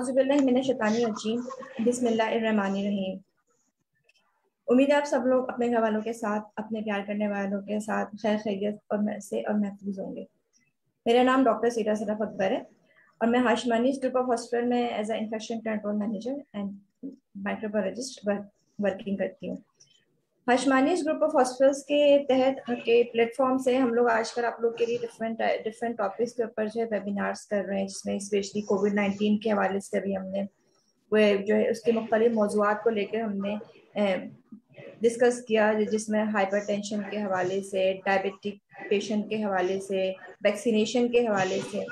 औज़ुबिल्लाहिमिनश्शैतानिर्रजीम बिस्मिल्लाहिर्रहमानिर्रहीम। उम्मीद है आप सब लोग अपने घर वालों के साथ, अपने प्यार करने वालों के साथ खैर खैरियत और महफूज होंगे। मेरा नाम डॉक्टर सीरा सराफ अकबर है और मैं हाशमानीज़ ग्रुप ऑफ हॉस्पिटल में as a infection control manager and microbiologist working करती हूँ। हाशमानीज़ ग्रुप ऑफ हॉस्पिटल्स के तहत के प्लेटफॉर्म से हम लोग आजकल आप लोग के लिए डिफरेंट टॉपिक्स के ऊपर जो है वेबिनार्स कर रहे हैं, जिसमें स्पेशली कोविड-19 के हवाले से भी हमने वो जो है उसके मुख्तलिफ मौज़ूआत को लेकर हमने डिस्कस किया, जिसमें हाइपरटेंशन के हवाले से, डायबिटिक पेशेंट के हवाले से, वैक्सीनेशन के हवाले से।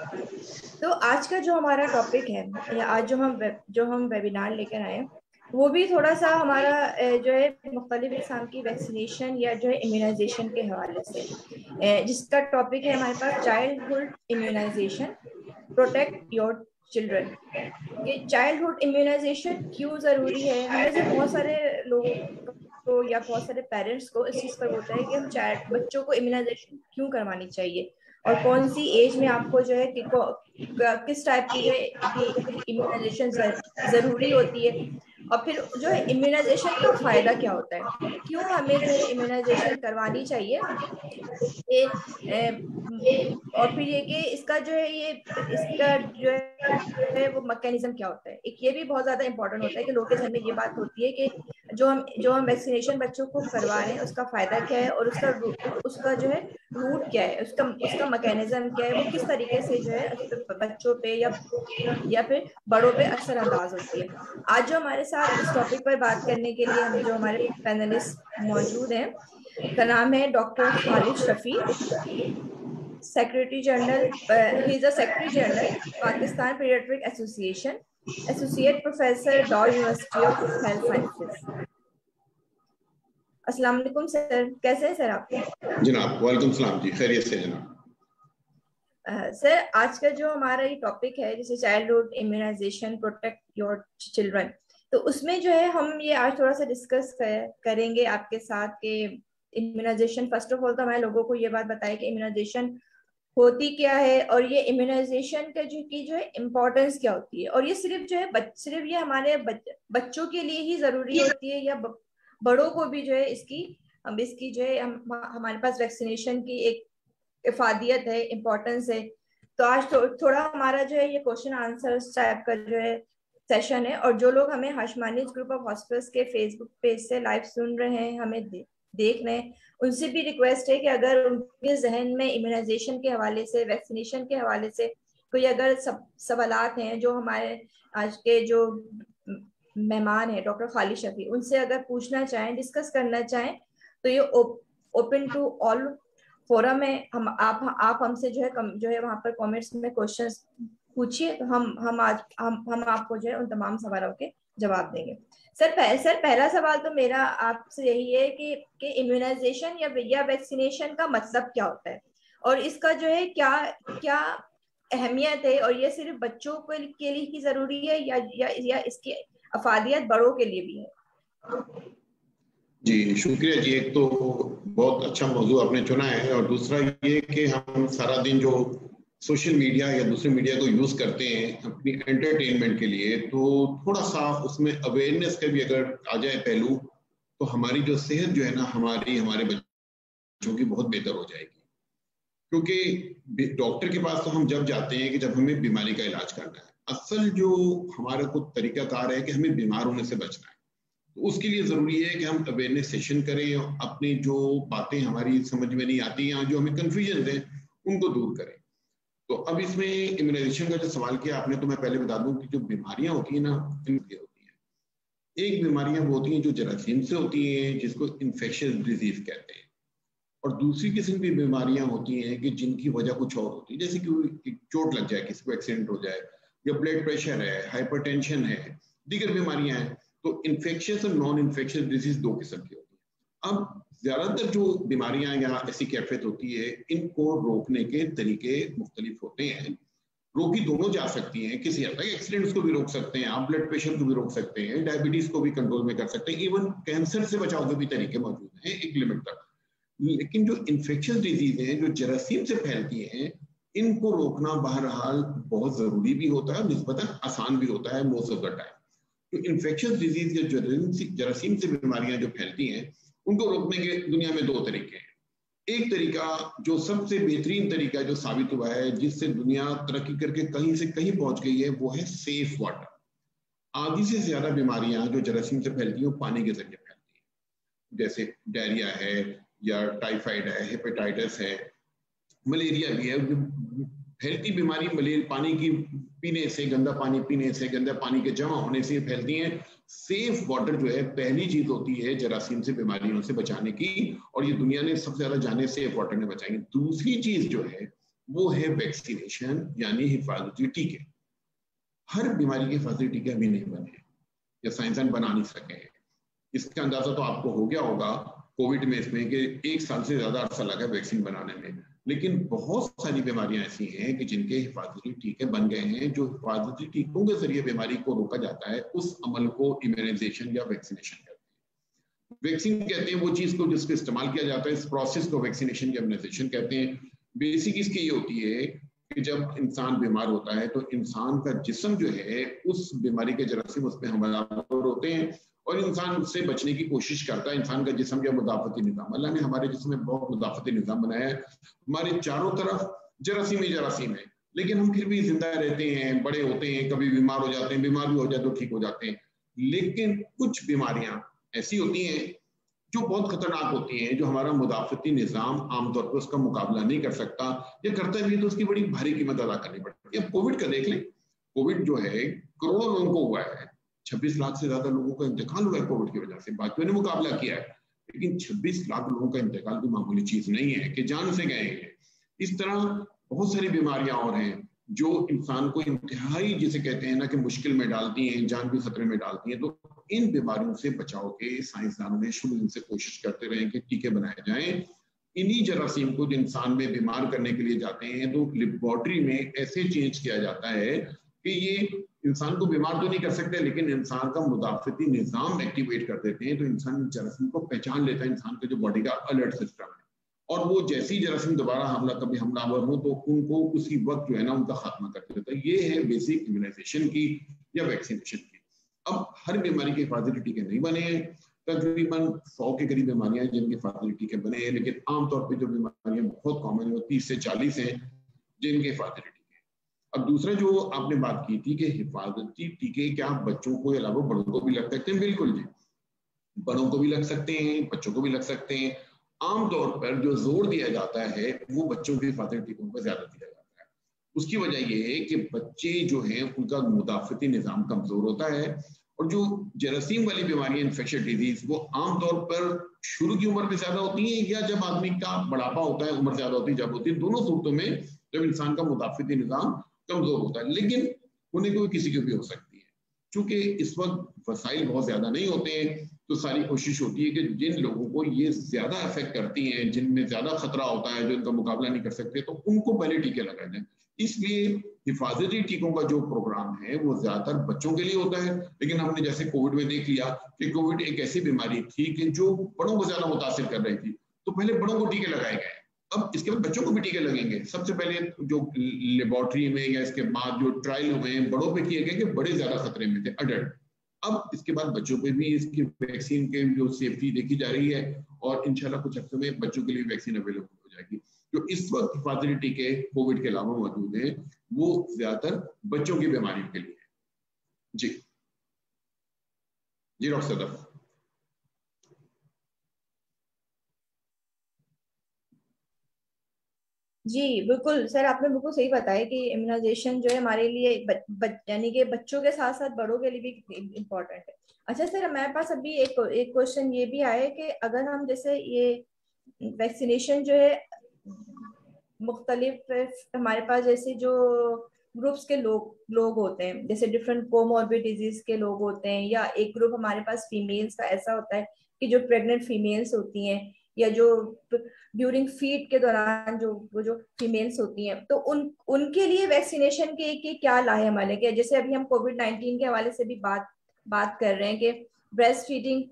तो आज का जो हमारा टॉपिक है या आज जो हम वेबिनार लेकर आए वो भी थोड़ा सा हमारा जो है मुख्तलिफ किस्म की वैक्सीनेशन या जो है इम्यूनाइजेशन के हवाले से, जिसका टॉपिक है हमारे पास childhood immunisation, protect your children. ये चाइल्डहुड इम्यूनाइजेशन क्यों ज़रूरी है? हमें से बहुत सारे लोगों को या बहुत सारे पेरेंट्स को इस चीज़ पर होता है कि हम बच्चों को इम्यूनाइजेशन क्यों करवानी चाहिए और कौन सी एज में आपको जो है किस टाइप की जो है इम्यूनाइजेशन ज़रूरी होती है, और फिर जो है इम्यूनाइजेशन का फ़ायदा क्या होता है, क्यों हमें जो है इम्यूनाइजेशन करवानी चाहिए, ये और फिर ये कि इसका जो है वो मैकेनिज्म क्या होता है। एक ये भी बहुत ज्यादा इंपॉर्टेंट होता है कि लोगों के जहन में ये बात होती है कि जो हम वैक्सीनेशन बच्चों को करवा रहे हैं उसका फायदा क्या है और उसका जो है रूट क्या है, उसका मैकेनिज्म क्या है, वो किस तरीके से जो है बच्चों पे या फिर बड़ों पे असरअंदाज होती है। आज जो हमारे साथ इस टॉपिक पर बात करने के लिए जो हमारे पैनलिस्ट मौजूद हैं, का नाम है doctor Khalid Shafi, secretary general, he is a secretary general Pakistan paediatric association, associate professor डॉ यूनिवर्सिटी ऑफ हेल्थ साइंसेस। अस्सलाम वालेकुम सर, कैसे हैं सर आप? जनाब वालेकुम सलाम जी, खैरियत से जनाब। सर आज का जो हमारा ये टॉपिक है जैसे childhood immunisation, protect your children, तो उसमें जो है हम ये आज थोड़ा सा डिस्कस करेंगे आपके साथ कि इम्यूनाइजेशन, फर्स्ट ऑफ ऑल तो हमारे लोगों को ये बात बताए कि इम्यूनाइजेशन होती क्या है और ये इम्यूनाइजेशन का जो है इम्पोर्टेंस क्या होती है, और ये सिर्फ जो है सिर्फ ये हमारे बच्चों के लिए ही जरूरी होती है या बड़ों को भी जो है इसकी जो है हमारे पास वैक्सीनेशन की एक इफादियत है, इम्पोर्टेंस है। तो आज थोड़ा हमारा जो है ये क्वेश्चन आंसर टाइप का जो है सेशन है, और जो लोग हमें हाशमानीज़ ग्रुप ऑफ हॉस्पिटल्स के फेसबुक पेज से लाइव सुन रहे हैं, हमें देख रहे हैं, उनसे भी रिक्वेस्ट है कि अगर उनके जहन में इम्यूनाइजेशन के हवाले से, वैक्सीनेशन के हवाले से कोई अगर सवालात हैं, जो हमारे आज के जो मेहमान हैं डॉक्टर खालिद शफी, उनसे अगर पूछना चाहें, डिस्कस करना चाहें, तो ये ओपन टू ऑल फोरम है। आप हमसे जो है वहाँ पर कमेंट्स में क्वेश्चंस पूछिए, तो हम आपको जो है उन तमाम सवालों के जवाब देंगे। सर पहला सवाल तो मेरा आपसे यही है कि इम्यूनाइजेशन या वैक्सीनेशन का मतलब क्या होता है और इसका जो है क्या अहमियत है, और ये सिर्फ बच्चों के लिए ही जरूरी है या इसकी अफादियत बड़ों के लिए भी है? जी शुक्रिया जी। एक तो बहुत अच्छा मौजू आपने चुना है, और दूसरा ये कि हम सारा दिन जो सोशल मीडिया या दूसरे मीडिया को यूज करते हैं अपनी एंटरटेनमेंट के लिए, तो थोड़ा सा उसमें अवेयरनेस का भी अगर आ जाए पहलू, तो हमारी जो सेहत जो है ना, हमारे बच्चों की बहुत बेहतर हो जाएगी। क्योंकि डॉक्टर के पास तो हम जब जाते हैं कि जब हमें बीमारी का इलाज करना है, असल जो हमारा कुछ तरीकाकार है कि हमें बीमार होने से बचना है। तो उसके लिए जरूरी है कि हम अवेयरनेस सेशन करें, अपनी जो बातें हमारी समझ में नहीं आती या जो हमें कंफ्यूजन है उनको दूर करें। तो अब इसमें इम्यूनाइजेशन का जो सवाल किया आपने, तो मैं पहले बता दूं कि जो बीमारियां होती है ना, होती है, एक बीमारियां वो होती हैं जो जरासीम से होती हैं, जिसको इन्फेक्शियस डिजीज कहते हैं, और दूसरी किस्म की बीमारियां होती हैं कि जिनकी वजह कुछ और होती है, जैसे कि चोट लग जाए, किसी को एक्सीडेंट हो जाए, या ब्लड प्रेशर है, हाइपरटेंशन है, दीगर बीमारियां हैं। तो इन्फेक्शियस और नॉन इन्फेक्शियस डिजीज दो किस्म की होती है। अब ज्यादातर जो बीमारियां या ऐसी कैफियत होती है, इनको रोकने के तरीके मुख्तलिफ होते हैं। रोकी दोनों जा सकती हैं, किसी हद तक एक्सीडेंट्स को भी रोक सकते हैं आप, ब्लड प्रेशर को भी रोक सकते हैं, डायबिटीज को भी कंट्रोल में कर सकते हैं, इवन कैंसर से बचाव के भी तरीके मौजूद हैं एक लिमिट तक। लेकिन जो इन्फेक्शियस डिजीज हैं, जो जरासीम से फैलती हैं, इनको रोकना बहरहाल बहुत जरूरी भी होता है, निस्बतन आसान भी होता है मोस्ट ऑफ द टाइम। तो इन्फेक्शियस डिजीज या जरासीम से बीमारियां जो फैलती हैं उनको रोकने के दुनिया में दो तरीके हैं। एक तरीका जो सबसे बेहतरीन तरीका जो साबित हुआ है, जिससे दुनिया तरक्की करके कहीं से कहीं पहुंच गई है, वो है सेफ वाटर। आधी से ज्यादा बीमारियां जो जरासीम से फैलती हैं वो पानी के जरिए फैलती हैं, जैसे डायरिया है या टाइफाइड है, हेपेटाइटिस है, मलेरिया भी है। फैलती बीमारी मलेरिया पानी की पीने से, गंदा पानी पीने से, गंदा पानी के जमा होने से फैलती हैं। सेफ वाटर जो है पहली चीज होती है जरासीम से बीमारियों से बचाने की, और ये दुनिया ने सबसे ज्यादा जाने सेफ वाटर ने बचाएंगे। दूसरी चीज जो है वो है वैक्सीनेशन, यानी हिफाजती टीके। हर बीमारी के हिफाजती टीके अभी नहीं बने या साइंसदान बना नहीं सके हैं। इसका अंदाजा तो आपको हो गया होगा कोविड में इसमें कि 1 साल से ज्यादा अरसा लगा वैक्सीन बनाने में, लेकिन बहुत सारी बीमारियां ऐसी हैं कि जिनके हिफाजती टीके बन गए हैं। जो हिफाजती टीकों के जरिए बीमारी को रोका जाता है उस अमल को इम्यूनाइजेशन या वैक्सीनेशन कहते हैं। वैक्सीन कहते हैं वो चीज को जिसको इस्तेमाल किया जाता है, इस प्रोसेस को वैक्सीनेशन या इम्यूनाइजेशन कहते हैं। बेसिक इसकी ये होती है कि जब इंसान बीमार होता है तो इंसान का जिस्म जो है उस बीमारी के जरासीम उस पर हमलावर होते हैं और इंसान उससे बचने की कोशिश करता है। इंसान का जिस्म या मुदाफती निजाम, अल्लाह ने हमारे जिस्म में बहुत मुदाफती निजाम बनाया है। हमारे चारों तरफ जरासीम ही जरासीम है, लेकिन हम फिर भी जिंदा रहते हैं, बड़े होते हैं, कभी बीमार हो जाते हैं, बीमार भी हो जाए तो ठीक हो जाते हैं। लेकिन कुछ बीमारियां ऐसी होती हैं जो बहुत खतरनाक होती हैं, जो हमारा मुदाफती निजाम आमतौर पर उसका मुकाबला नहीं कर सकता, या करता भी तो उसकी बड़ी भारी कीमत अदा करनी पड़ती है। अब कोविड का देख लें, कोविड जो है करोड़ों लोगों को हुआ है, 26 लाख से ज्यादा लोगों का इंतकाल हुआ है कोविड की वजह से। बाकियों ने मुकाबला किया है, लेकिन 26 लाख लोगों का इंतकाल भी मामूली चीज नहीं है कि जान से गए हैं। इस तरह बहुत सारी बीमारियां और हैं जो इंसान को इंतहाई, जिसे कहते हैं ना कि मुश्किल में डालती हैं, जान भी खतरे में डालती हैं। तो इन बीमारियों से बचाव के साइंसदानों ने शुरू से कोशिश करते रहे कि टीके बनाए जाएं। इन्हीं जरासीम को जो इंसान में बीमार करने के लिए जाते हैं तो लेबोरेटरी में ऐसे चेंज किया जाता है कि ये इंसान को बीमार तो नहीं कर सकते, लेकिन इंसान का मुदाफती निजाम एक्टिवेट कर देते हैं। तो इंसान जरासीम को पहचान लेता है, इंसान के जो बॉडी का अलर्ट सिस्टम है, और वो जैसी जरासीम दोबारा कभी हमलावर हो तो उनको उसी वक्त जो है ना उनका खात्मा कर देता है। ये है बेसिक इम्यूनाइजेशन की या वैक्सीनेशन की। अब हर बीमारी के हिफाजती टीके नहीं बने हैं, तकरीबन 100 के करीब बीमारियां हैं जिनके हिफाजती टीके बने हैं, लेकिन आमतौर पर जो बीमारियां बहुत कॉमन है वो 30 से 40 हैं जिनके हिफाजती टीके। अब दूसरा जो आपने बात की थी कि हिफाजती टीके क्या बच्चों को अलावा बड़ों को भी लग सकते हैं? बिल्कुल जी, बड़ों को भी लग सकते हैं, बच्चों को भी लग सकते हैं। आमतौर पर जो जोर दिया जाता है वो बच्चों के हिफाजती टीकों पर ज्यादा दिया जाता है। उसकी वजह यह है कि बच्चे जो हैं उनका मुदाफती निजाम कमजोर होता है, और जो जरासीम वाली बीमारियां, इन्फेक्शियस डिजीज, वो आमतौर पर शुरू की उम्र में ज्यादा होती हैं या जब आदमी का बढ़ापा होता है, उम्र ज्यादा होती है जब होती है। दोनों सूरतों में जब इंसान का मुदाफती निजाम कमजोर होता है, लेकिन होने को किसी को भी हो सकती है। चूंकि इस वक्त वसाइल बहुत ज्यादा नहीं होते हैं, तो सारी कोशिश होती है कि जिन लोगों को ये ज्यादा अफेक्ट करती हैं, जिनमें ज्यादा खतरा होता है, जो इनका मुकाबला नहीं कर सकते, तो उनको पहले टीके लगाए जाए। इसलिए हिफाजती टीकों का जो प्रोग्राम है वो ज्यादातर बच्चों के लिए होता है। लेकिन हमने जैसे कोविड में देख लिया कि कोविड एक ऐसी बीमारी थी कि जो बड़ों को ज्यादा मुतासिर कर रही थी, तो पहले बड़ों को टीके लगाए गए। अब इसके बाद बच्चों को भी टीके लगेंगे। सबसे पहले जो लेबोरेटरी में या इसके बाद जो ट्रायल हुए हैं बड़ों पे किए गए कि बड़े ज्यादा खतरे में थे, अडल्ट। अब इसके बाद बच्चों पे भी इसकी वैक्सीन के जो सेफ्टी देखी जा रही है, और इंशाल्लाह कुछ हफ्तों में बच्चों के लिए वैक्सीन अवेलेबल हो जाएगी। जो इस वक्त हिफाजती टीके कोविड के अलावा मौजूद हैं वो ज्यादातर बच्चों की बीमारियों के लिए है। जी जी डॉक्टर सदफ। जी बिल्कुल सर, आपने बिल्कुल सही बताया कि इम्यूनाइजेशन जो है हमारे लिए यानी कि बच्चों के साथ साथ बड़ों के लिए भी इम्पोर्टेंट है। अच्छा सर, हमारे पास अभी एक क्वेश्चन ये भी आया है कि अगर हम जैसे ये वैक्सीनेशन जो है मुख्तलिफ, हमारे पास जैसे जो ग्रुप्स के लोग होते हैं, जैसे डिफरेंट कोमॉर्बिड डिजीज के लोग होते हैं, या एक ग्रुप हमारे पास फीमेल्स का ऐसा होता है कि जो प्रेग्नेंट फीमेल्स होती हैं, या जो ड्यूरिंग फीड के दौरान जो फीमेल्स होती हैं, तो उनके लिए वैक्सीनेशन के क्या लाहेमल है? कि जैसे अभी हम कोविड-19 के हवाले से भी बात कर रहे हैं कि ब्रेस्ट फीडिंग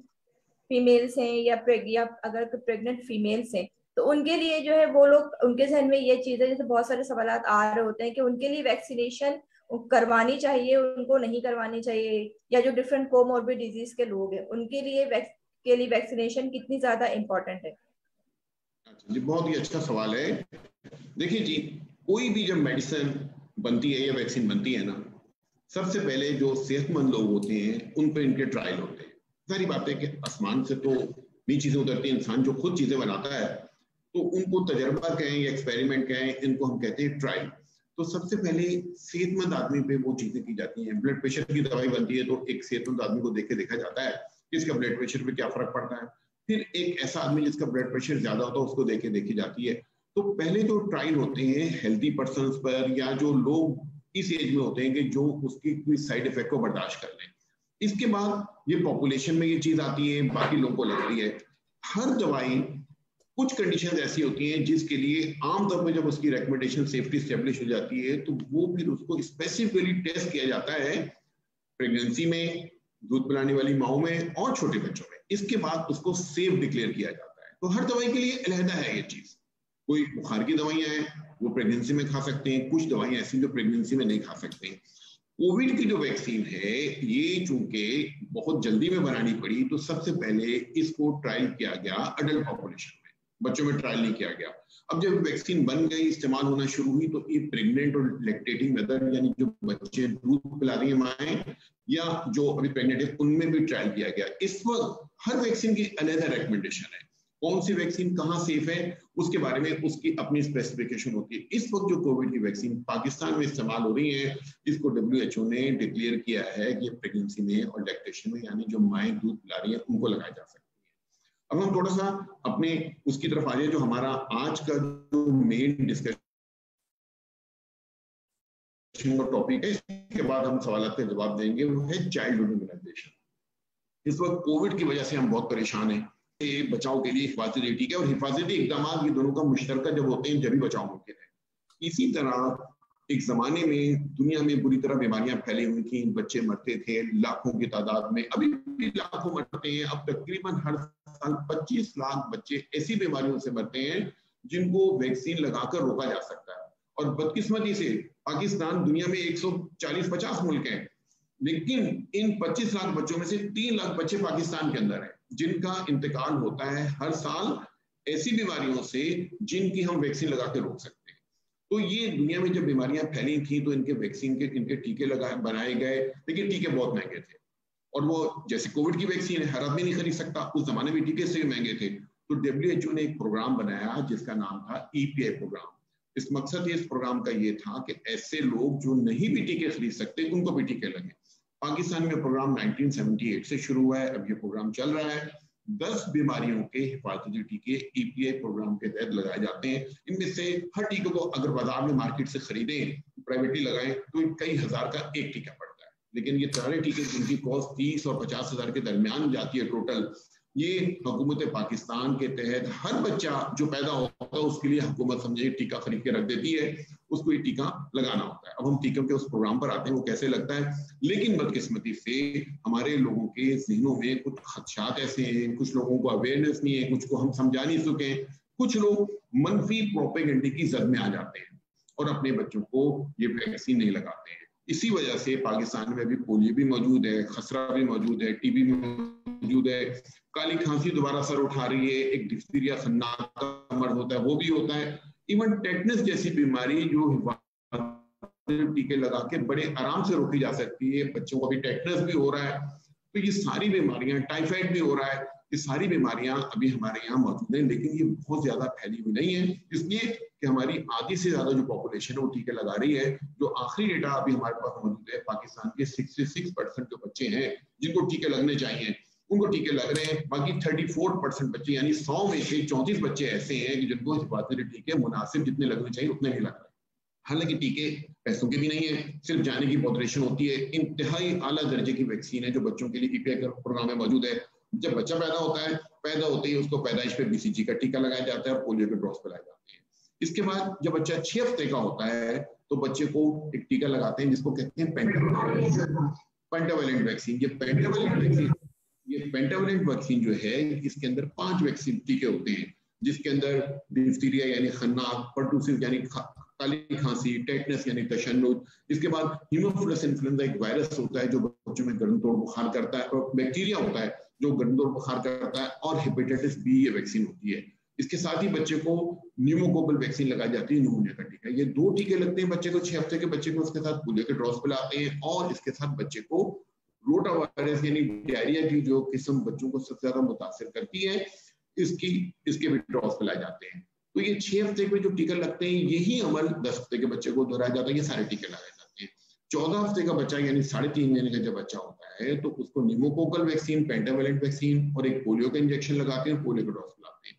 फीमेल्स हैं या अगर प्रेग्नेंट फीमेल्स हैं, तो उनके लिए जो है वो लोग, उनके जहन में ये चीज़ है, जैसे बहुत सारे सवाल आ रहे होते हैं कि उनके लिए वैक्सीनेशन करवानी चाहिए, उनको नहीं करवानी चाहिए, या जो डिफरेंट कोमोर्बिड डिजीज के लोग हैं उनके लिए वैक्सीनेशन कितनी ज्यादा इम्पोर्टेंट है। अच्छा जी, बहुत ही अच्छा सवाल है। देखिए जी, कोई भी जब मेडिसिन बनती है या वैक्सीन बनती है ना, सबसे पहले जो सेहतमंद लोग होते हैं उन पर इनके ट्रायल होते हैं। सारी बात है कि आसमान से तो नहीं चीजें उतरती, इंसान जो खुद चीजें बनाता है तो उनको तजर्बा कहें या एक्सपेरिमेंट कहें, इनको हम कहते हैं ट्रायल। तो सबसे पहले सेहतमंद आदमी पे वो चीजें की जाती हैं। ब्लड प्रेशर की दवाई बनती है तो एक सेहतमंद आदमी को देख के देखा जाता है कि इसका ब्लड प्रेशर पे क्या फर्क पड़ता है। फिर एक ऐसा आदमी जिसका ब्लड प्रेशर ज्यादा होता है उसको देख के देखी जाती है। तो पहले जो ट्रायल होते हैं हेल्दी पर्सन पर, या जो लोग इस एज में होते हैं कि जो उसकी कोई साइड इफेक्ट को बर्दाश्त कर लें। इसके बाद ये पॉपुलेशन में ये चीज आती है, बाकी लोगों को लग रही है। हर दवाई, कुछ कंडीशन ऐसी होती हैं जिसके लिए आमतौर पर जब उसकी रिकमेंडेशन सेफ्टी स्टेब्लिश हो जाती है तो वो फिर उसको स्पेसिफिकली टेस्ट किया जाता है प्रेगनेंसी में, दूध पिलाने वाली माओ में और छोटे बच्चों में। इसके बाद उसको सेफ डिक्लेयर किया जाता है। तो हर दवाई के लिए अलहदा है ये चीज। कोई बुखार की दवाइयां हैं वो प्रेगनेंसी में खा सकते हैं, कुछ दवाइयां ऐसी जो प्रेगनेंसी में नहीं खा सकते हैं। कोविड की जो वैक्सीन है ये चूंकि बहुत जल्दी में बनानी पड़ी तो सबसे पहले इसको ट्रायल किया गया अडल्ट पॉपुलेशन में, बच्चों में ट्रायल नहीं किया गया। अब जब वैक्सीन बन गई, इस्तेमाल होना शुरू हुई, तो ये प्रेग्नेंट और लैक्टेटिंग मदर यानी जो बच्चे दूध पिला रही है माएं या जो अभी प्रेग्नेंट है उनमें भी ट्रायल किया गया। इस वक्त हर वैक्सीन की अलग रेकमेंडेशन है, कौन सी वैक्सीन कहाँ सेफ है उसके बारे में उसकी अपनी स्पेसिफिकेशन होती है। इस वक्त जो कोविड की वैक्सीन पाकिस्तान में इस्तेमाल हो रही है, इसको WHO ने डिक्लेयर किया है कि प्रेगनेंसी में और लैक्टेशन में यानी जो माएं दूध पिला रही है उनको लगाया जा सकता है। अब हम थोड़ा सा अपने उसकी तरफ आ जाए, जो हमारा आज का जो मेन डिस्कशन का टॉपिक है, इसके बाद हम सवाल के जवाब देंगे, वो है चाइल्डहुड इम्यूनाइजेशन। इस वक्त कोविड की वजह से हम बहुत परेशान हैं। बचाव के लिए हिफाजती टीके और हिफाजती इकदाम ये दोनों का मुश्तरका जब होते हैं जब भी बचाव मुमकिन है। इसी तरह एक जमाने में दुनिया में बुरी तरह बीमारियां फैली हुई थी, बच्चे मरते थे लाखों की तादाद में, अभी भी लाखों मरते हैं। अब तकरीबन हर साल 25 लाख बच्चे ऐसी बीमारियों से मरते हैं जिनको वैक्सीन लगाकर रोका जा सकता है। और बदकिस्मती से पाकिस्तान दुनिया में 140-50 मुल्क हैं, लेकिन इन 25 लाख बच्चों में से 3 लाख बच्चे पाकिस्तान के अंदर हैं जिनका इंतकाल होता है हर साल ऐसी बीमारियों से जिनकी हम वैक्सीन लगा के रोक सकते हैं। तो ये दुनिया में जब बीमारियां फैली थी तो इनके वैक्सीन के इनके टीके बनाए गए, लेकिन टीके बहुत महंगे थे। और वो जैसे कोविड की वैक्सीन है, हर आदमी नहीं खरीद सकता, उस जमाने में टीके से भी महंगे थे। तो WHO ने एक प्रोग्राम बनाया जिसका नाम था EPI प्रोग्राम। इस मकसद इस प्रोग्राम का ये था कि ऐसे लोग जो नहीं भी टीके खरीद सकते उनको भी टीके लगे। पाकिस्तान में प्रोग्राम 1978 से शुरू हुआ है, अब ये प्रोग्राम चल रहा है। 10 बीमारियों के हिफाजती टीके EPI प्रोग्राम के तहत लगाए जाते हैं। इनमें से हर टीके को अगर बाजार में मार्केट से खरीदें, प्राइवेटली लगाएं, तो कई हजार का एक टीका पड़ता है। लेकिन ये सारे टीके जिनकी कॉस्ट 30 और 50 हजार के दरमियान जाती है टोटल, ये हुकूमत पाकिस्तान के तहत हर बच्चा जो पैदा होता है उसके लिए हुकूमत समझे टीका खरीद के रख देती है, उसको ये टीका लगाना होता है। अब हम टीकों के उस प्रोग्राम पर आते हैं वो कैसे लगता है। लेकिन बदकिस्मती से हमारे लोगों के जहनों में कुछ खदशात ऐसे हैं, कुछ लोगों को अवेयरनेस नहीं है, कुछ को हम समझा नहीं सके, कुछ लोग मनफी प्रोपेगेंडे की जद में आ जाते हैं और अपने बच्चों को ये वैक्सीन नहीं लगाते हैं। इसी वजह से पाकिस्तान में भी पोलियो भी मौजूद है, खसरा भी मौजूद है, टीबी भी मौजूद है, काली खांसी दोबारा सर उठा रही है, एक डिप्थीरिया खन्नाक का मर्ज होता है वो भी होता है। इवन टेटनस जैसी बीमारी जो टीके लगा के बड़े आराम से रोकी जा सकती है, बच्चों को भी टेटनस भी हो रहा है। तो ये सारी बीमारियां, टाइफाइड भी हो रहा है, ये सारी बीमारियां अभी हमारे यहाँ मौजूद हैं, लेकिन ये बहुत ज्यादा फैली हुई नहीं है, इसलिए कि हमारी आधी से ज्यादा जो पॉपुलेशन है वो टीके लगा रही है। जो आखिरी डेटा अभी हमारे पास मौजूद है, पाकिस्तान के 66% जो बच्चे हैं जिनको टीके लगने चाहिए उनको टीके लग रहे हैं। बाकी 34% बच्चे यानी 100 में से 34 बच्चे ऐसे हैं कि जिनको हिफाजती टीके मुनासिब जितने लगने चाहिए उतने नहीं लग रहे। हालांकि टीके पैसों के भी नहीं है, सिर्फ जाने की पॉपुलेशन होती है। इंतहाई आला दर्जे की वैक्सीन है जो बच्चों के लिए EPI प्रोग्राम में मौजूद है। जब बच्चा पैदा होता है, पैदा होते ही उसको पैदाइश पे BCG का टीका लगाया जाता है और पोलियो के ड्रॉप्स पिलाए जाते हैं। इसके बाद जब बच्चा 6 हफ्ते का होता है तो बच्चे को एक टीका लगाते हैं जिसको कहते हैं पेंटावेलेंट वैक्सीन। ये पेंटावेलेंट वैक्सीन जो है इसके अंदर 5 वैक्सीन टीके होते हैं जिसके अंदर डिप्थीरिया यानी खन्नाक, पर्टूसिव यानी काली खांसी, टेटनस यानी तशन्नुज, इसके बाद हीमोफिलस इन्फ्लुएंजा एक वायरस होता है जो बच्चों में गर्म तोड़ बुखार करता है, और बैक्टीरिया होता है जो गर्म तोड़ बुखार करता है, और हेपेटाइटिस बी ये वैक्सीन होती है। इसके साथ ही बच्चे को न्यूमोकोकल वैक्सीन लगाई जाती है, न्यूमोनिया का टीका। ये 2 टीके लगते हैं बच्चे को, 6 हफ्ते के बच्चे को, उसके साथ पोलियो के ड्रॉप्स पिलाते हैं, और इसके साथ बच्चे को रोटा वायरस यानी डायरिया की जो किस्म बच्चों को सबसे ज्यादा मुतासिर करती है, इसके भी ड्रॉप्स पिलाए जाते हैं। तो ये 6 हफ्ते में जो टीके लगते हैं, यही अमल 10 हफ्ते के बच्चे को दोहराया जाता है, ये सारे टीके लगाए जाते हैं। 14 हफ्ते का बच्चा यानी 3.5 महीने का जब बच्चा होता है तो उसको न्यूमोकोकल वैक्सीन, पेंटावेलेंट वैक्सीन और एक पोलियो का इंजेक्शन लगाते हैं, पोलियो के ड्रॉप्स पिलाते हैं।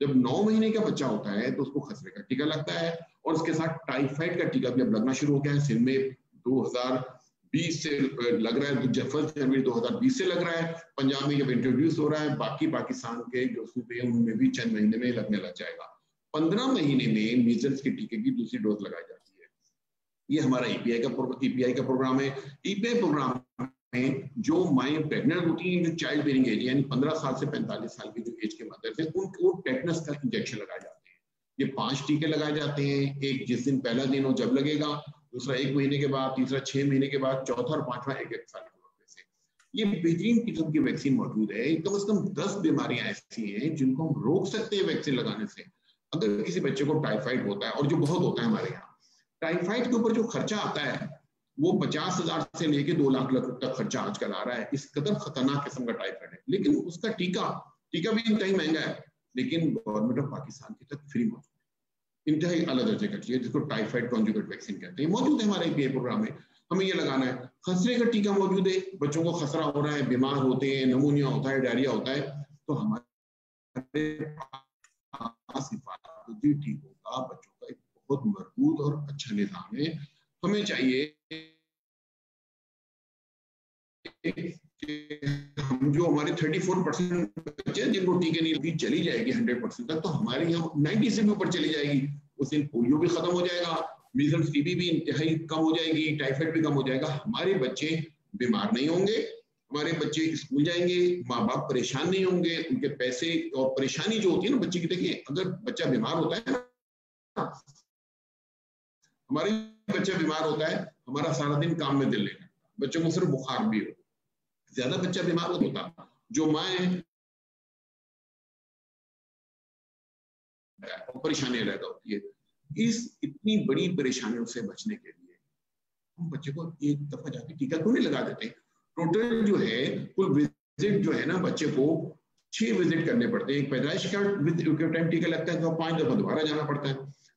जब 9 महीने का बच्चा होता है तो उसको खसरे का टीका लगता है, और उसके साथ टाइफाइड का टीका भी अब लगना शुरू हो गया है। सिंध में 2020 से लग रहा है, 1 जनवरी 2020 से लग रहा है, पंजाब में जब इंट्रोड्यूस हो रहा है, बाकी पाकिस्तान के जो सूबे हैं उनमें भी चंद महीने में लगने लग जाएगा। 15 महीने में मीजल्स के टीके की दूसरी डोज लगाई जाती है। ये हमारा ईपीआई का प्रोग्राम है। ईपीआई प्रोग्राम में जो माएँ प्रेग्नेंट होती हैं, जो चाइल्ड बेयरिंग एज यानी 15 साल से 45 साल की जो एज के मदर्स हैं, उनको टेटनस का इंजेक्शन लगाए जाते हैं। ये 5 टीके लगाए जाते हैं, एक जिस दिन पहला दिन हो जब लगेगा, दूसरा 1 महीने के बाद, तीसरा 6 महीने के बाद, चौथा और पांचवा 1 साल के वक्त से। ये बेहतरीन किस्म की वैक्सीन मौजूद है। कम से कम 10 बीमारियां ऐसी हैं जिनको हम रोक सकते हैं वैक्सीन लगाने से। अगर किसी बच्चे को टाइफाइड होता है, और जो बहुत होता है हमारे यहाँ, टाइफाइड के ऊपर जो खर्चा आता है वो 50,000 से लेके 2 लाख तक खर्चा आजकल आ रहा है। इस कदर खतरनाक किस्म का टाइफाइड है, लेकिन उसका टीका भी इंतहाई महंगा है, लेकिन गवर्नमेंट ऑफ पाकिस्तान की तक फ्री मौजूद है, इंतहाई अला दर्जे का टीका, जिसको टाइफाइड कॉन्जुगेट वैक्सीन कहते हैं, मौजूद है हमारे पीए प्रोग्राम में। हमें ये लगाना है। खसरे का टीका मौजूद है, बच्चों को खसरा हो रहा है, बीमार होते हैं, नमूनिया होता है, डायरिया होता है, तो हमारे हिफाजती टीकों का बच्चों का एक बहुत मजबूत और अच्छा निजाम है। हमें चाहिए हम जो हमारे 34% बच्चे हैं जिनको टीके नहीं लगी, चली जाएगी 100% तक, तो हमारे यहाँ 90 से भी ऊपर चली जाएगी। उस दिन पोलियो भी खत्म हो जाएगा, मीजल्स टीबी भी इंतहाई कम हो जाएगी, टाइफाइड भी कम हो जाएगा। हमारे बच्चे बीमार नहीं होंगे, हमारे बच्चे स्कूल जाएंगे, माँ बाप परेशान नहीं होंगे, उनके पैसे और परेशानी जो होती है ना बच्चे की, देखिए अगर बच्चा बीमार होता है ना, हमारे बच्चा बीमार होता है, हमारा सारा दिन काम में दिल नहीं लगता, बच्चों को सिर्फ बुखार भी हो, ज्यादा बच्चा बीमार होता, जो माँ परेशानी रहता होती है। इस इतनी बड़ी परेशानियों से बचने के लिए हम बच्चे को एक दफा जाके टीका क्यों नहीं लगा देते। टोटल जो है कुल विजिट जो है ना, बच्चे को 6 विजिट करने पड़ते हैं। एक पैदाइश का टाइम टीका लगता है तो 5 दफा दोबारा जाना पड़ता है।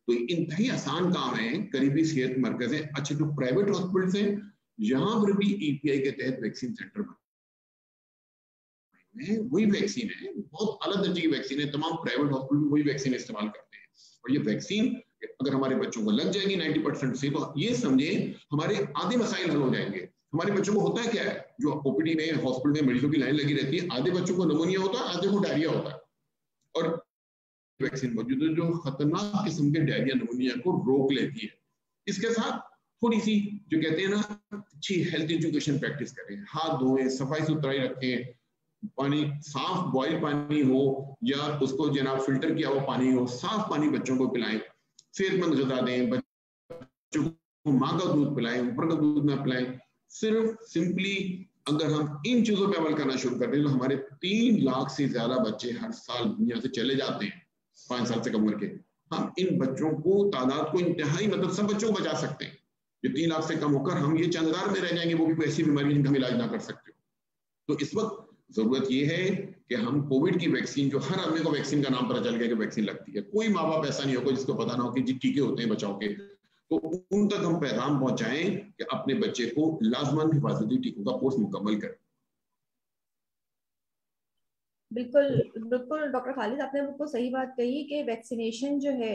तो इंतहाई आसान काम है। करीबी सेहत मरकज है, अच्छे जो प्राइवेट हॉस्पिटल है, यहाँ पर भी ईपीआई के तहत वैक्सीन सेंटर वही वैक्सीन है, बहुत अलग दर्जे की वैक्सीन है। तमाम प्राइवेट हॉस्पिटल वही वैक्सीन इस्तेमाल करते हैं, और ये वैक्सीन अगर हमारे बच्चों को लग जाएगी 90% से, तो ये समझे हमारे आधे मसाइल हल हो जाएंगे। हमारे बच्चों को होता है क्या है, जो ओपीडी में हॉस्पिटल में मरीजों की लाइन लगी रहती है, आधे बच्चों को निमोनिया होता है, आधे को डायरिया होता है, और वैक्सीन मौजूद है जो खतरनाक किस्म के डायरिया निमोनिया को रोक लेती है। इसके साथ थोड़ी सी जो कहते हैं ना, अच्छी हेल्थ एजुकेशन प्रैक्टिस करें, हाथ धोएं, सफाई सुथराई रखें, पानी साफ बॉइल पानी हो या उसको जनाब फिल्टर किया हुआ पानी हो, साफ पानी बच्चों को पिलाएं, सेहतमंद ग़िज़ा दें, बच्चों को माँ का दूध पिलाएं, ऊपर का दूध ना पिलाएं। सिर्फ सिंपली अगर हम इन चीजों पे अमल करना शुरू कर दें तो हमारे 3 लाख से ज्यादा बच्चे हर साल दुनिया से चले जाते हैं 5 साल से कम उम्र के। हम इन बच्चों को तादाद को इंतहाई मतलब सब बच्चों को बचा सकते हैं। ये 3 लाख से कम होकर हम ये चंद हजार में रह जाएंगे, वो भी ऐसी बीमारी जिनका हम इलाज ना कर सकते हो। तो इस वक्त जरूरत यह है कि हम कोविड की वैक्सीन, जो हर आदमी को वैक्सीन का नाम पता चल गया कि वैक्सीन लगती है, कोई माँ बाप ऐसा नहीं होगा जिसको पता ना हो कि जी टीके होते हैं बचाव के, तो उन तक हम पैगाम पहुंचाएं कि अपने बच्चे को लाजमन हिफाजती टीकों का कोर्स मुकम्मल करें। बिल्कुल बिल्कुल डॉक्टर खालिद, आपने बिल्कुल सही बात कही कि वैक्सीनेशन जो है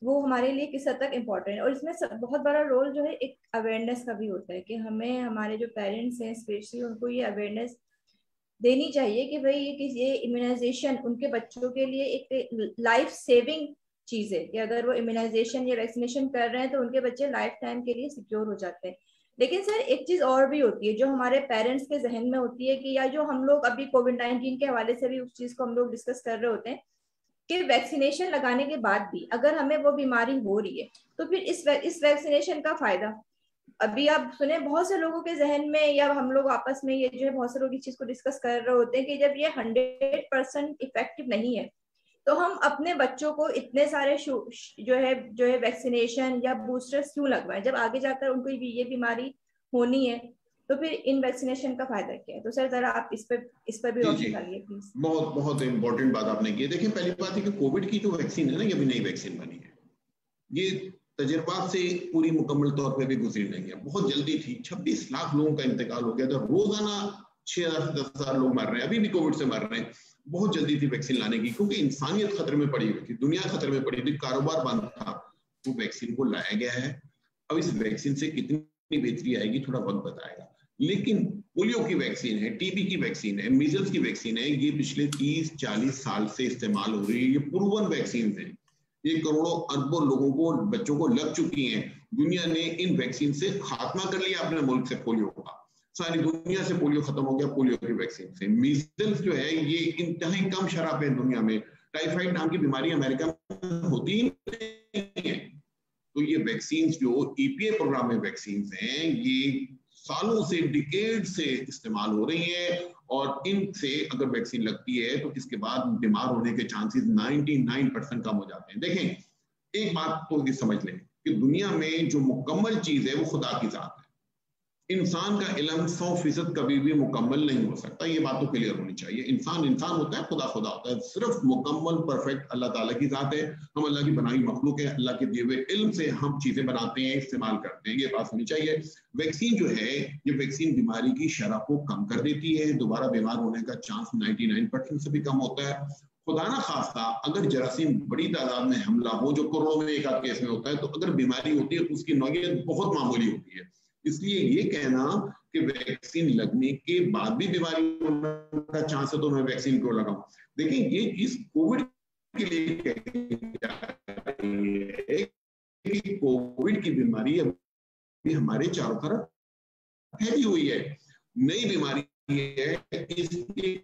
वो हमारे लिए किस हद तक इम्पोर्टेंट है, और इसमें बहुत बड़ा रोल जो है एक अवेयरनेस का भी होता है कि हमें हमारे जो पेरेंट्स हैं स्पेशली उनको ये अवेयरनेस देनी चाहिए कि भाई ये इम्यूनाइजेशन उनके बच्चों के लिए एक लाइफ सेविंग चीज है, कि अगर वो इम्यूनाइजेशन या वैक्सीनेशन कर रहे हैं तो उनके बच्चे लाइफ टाइम के लिए सिक्योर हो जाते हैं। लेकिन सर एक चीज और भी होती है जो हमारे पेरेंट्स के जहन में होती है कि, या जो हम लोग अभी कोविड-19 के हवाले से भी उस चीज को हम लोग डिस्कस कर रहे होते हैं कि वैक्सीनेशन लगाने के बाद भी अगर हमें वो बीमारी हो रही है तो फिर इस वैक्सीनेशन का फायदा। अभी आप सुने बहुत से लोगों के जहन में, या हम लोग आपस में ये जो है बहुत से लोग इस चीज को डिस्कस कर रहे होते हैं कि जब ये 100% इफेक्टिव नहीं है तो हम अपने बच्चों को इतने सारे जो है वैक्सीनेशन या बूस्टर्स क्यों लगवाएं, जब आगे जाकर उनको ये बीमारी होनी है। तो फिर इन वैक्सीनेशन का फायदा क्या है? तो सर जरा आप इस पर भी जी रोशनी जी, डालिए प्लीज। बहुत बहुत इंपॉर्टेंट बात आपने की। देखिए पहली बात है कि कोविड की जो वैक्सीन है ना, ये अभी नई वैक्सीन बनी है, ये तजर्बात से पूरी मुकम्मल तौर पे भी गुजरी नहीं है, बहुत जल्दी थी। 26 लाख लोगों का इंतकाल हो गया था, रोजाना 6,000 से 10,000 लोग मर रहे हैं, अभी भी कोविड से मर रहे हैं। बहुत जल्दी थी वैक्सीन लाने की, क्योंकि इंसानियत खतरे में पड़ी हुई थी, दुनिया खतरे में पड़ी थी, कारोबार बंद था। वो वैक्सीन को लाया गया है। अब इस वैक्सीन से कितनी बेहतरी आएगी थोड़ा वक्त बताएगा। लेकिन पोलियो की वैक्सीन है, टीबी की वैक्सीन है, मीजल्स की वैक्सीन है, ये पिछले 30-40 साल से इस्तेमाल हो रही है। ये प्रूवन वैक्सीन है, ये करोड़ों अरबों लोगों को, बच्चों को लग चुकी हैं। दुनिया ने इन वैक्सीन से खात्मा कर लिया अपने मुल्क से पोलियो का। सारी दुनिया से पोलियो खत्म हो गया पोलियो की वैक्सीन से। मीजल्स जो है ये इंतहाई कम शराब है दुनिया में। टाइफाइड नाम की बीमारी अमेरिका में होती ही नहीं है। तो ये वैक्सीन जो ईपीए प्रोग्राम में वैक्सीन हैं, ये सालों से, डिकेड से इस्तेमाल हो रही है, और इनसे अगर वैक्सीन लगती है तो इसके बाद बीमार होने के चांसेस 99% कम हो जाते हैं। देखें, एक बात तो ये समझ लें कि दुनिया में जो मुकम्मल चीज है वो खुदा की जात है। इंसान का इल्म 100% कभी भी मुकम्मल नहीं हो सकता, ये बात तो क्लियर होनी चाहिए। इंसान इंसान होता है, खुदा खुदा होता है। सिर्फ मुकम्मल परफेक्ट अल्लाह ताला की जात है। हम अल्लाह की बनाई मखलूक है, अल्लाह के दिए हुए इल्म से हम चीजें बनाते हैं, इस्तेमाल करते हैं, ये बात होनी चाहिए। वैक्सीन जो है, ये वैक्सीन बीमारी की शरह को कम कर देती है, दोबारा बीमार होने का चांस 99% से भी कम होता है। खुदा ना खास्ता अगर जरासीम बड़ी तादाद में हमला हो, जो करोड़ों में एक आध केस में होता है, तो अगर बीमारी होती है तो उसकी नौयत बहुत मामूली होती है। इसलिए ये कहना कि वैक्सीन लगने के बाद भी बीमारी होने का चांस है तो मैं वैक्सीन क्यों लगाऊं। देखिए, ये चीज कोविड के लिए कि कोविड की बीमारी अभी हमारे चारों तरफ फैली हुई है, नई बीमारी है। इसलिए